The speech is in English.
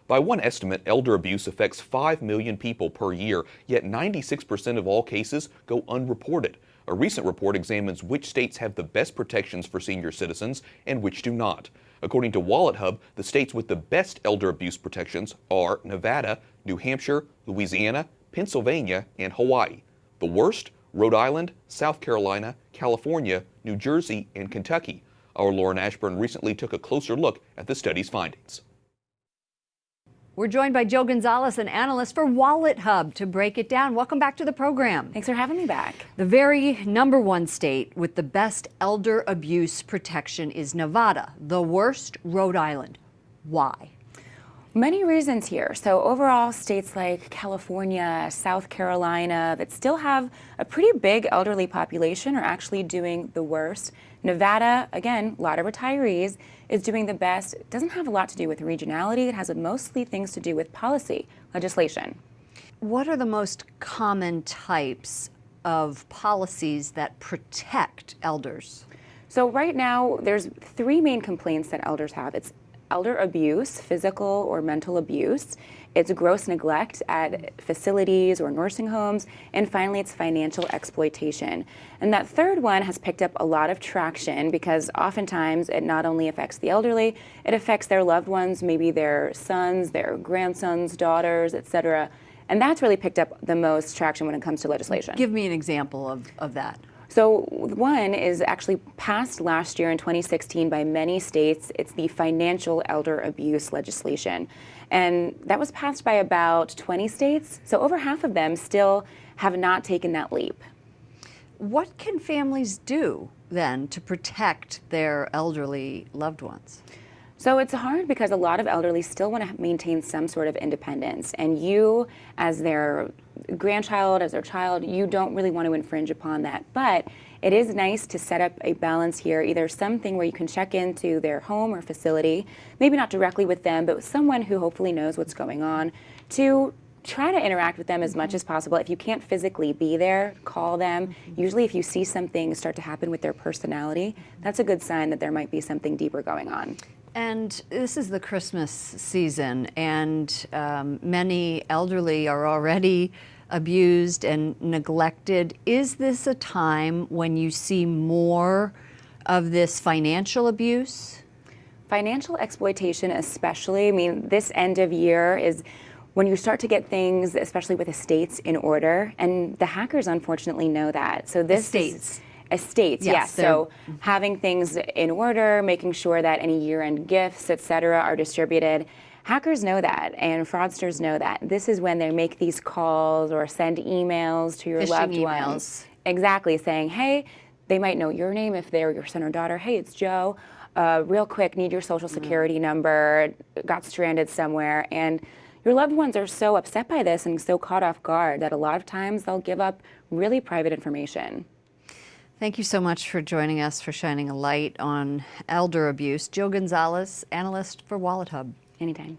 By one estimate, elder abuse affects 5 million people per year, yet 96% of all cases go unreported. A recent report examines which states have the best protections for senior citizens and which do not. According to WalletHub, the states with the best elder abuse protections are Nevada, New Hampshire, Louisiana, Pennsylvania, and Hawaii. The worst? Rhode Island, South Carolina, California, New Jersey, and Kentucky. Our Lauren Ashburn recently took a closer look at the study's findings. We're joined by Jill Gonzales, an analyst for WalletHub, to break it down. Welcome back to the program. Thanks for having me back. The very #1 state with the best elder abuse protection is Nevada. The worst, Rhode Island. Why? Many reasons here. So overall, states like California, South Carolina that still have a pretty big elderly population are actually doing the worst. Nevada, again, a lot of retirees, is doing the best. It doesn't have a lot to do with regionality. It has mostly things to do with policy, legislation. What are the most common types of policies that protect elders? So right now, there's 3 main complaints that elders have. It's elder abuse, physical or mental abuse. It's gross neglect at facilities or nursing homes. And finally, it's financial exploitation. And that third one has picked up a lot of traction because oftentimes it not only affects the elderly, it affects their loved ones, maybe their sons, their grandsons, daughters, etc. And that's really picked up the most traction when it comes to legislation. Give me an example of that. So one is actually passed last year in 2016 by many states. It's the financial elder abuse legislation. And that was passed by about 20 states. So over half of them still have not taken that leap. What can families do then to protect their elderly loved ones? So it's hard because a lot of elderly still want to maintain some sort of independence. And you, as their grandchild, as their child, you don't really want to infringe upon that. But it is nice to set up a balance here, either something where you can check into their home or facility, maybe not directly with them, but with someone who hopefully knows what's going on, to try to interact with them as much as possible. If you can't physically be there, call them. Usually if you see something start to happen with their personality, that's a good sign that there might be something deeper going on. And this is the Christmas season, and many elderly are already abused and neglected. Is this a time when you see more of this financial abuse? Financial exploitation especially. I mean, this end of year is when you start to get things, especially with estates, in order, and the hackers unfortunately know that. So this Estates, yes. So having things in order, making sure that any year-end gifts, etc., are distributed. Hackers know that, and fraudsters know that. This is when they make these calls or send emails to your Phishing loved emails. ones. Exactly, saying, hey, they might know your name if they're your son or daughter. Hey, it's Joe. Real quick, need your social security number, got stranded somewhere. And your loved ones are so upset by this and so caught off guard that a lot of times they'll give up really private information. Thank you so much for joining us, for shining a light on elder abuse. Jill Gonzales, analyst for WalletHub. Anytime.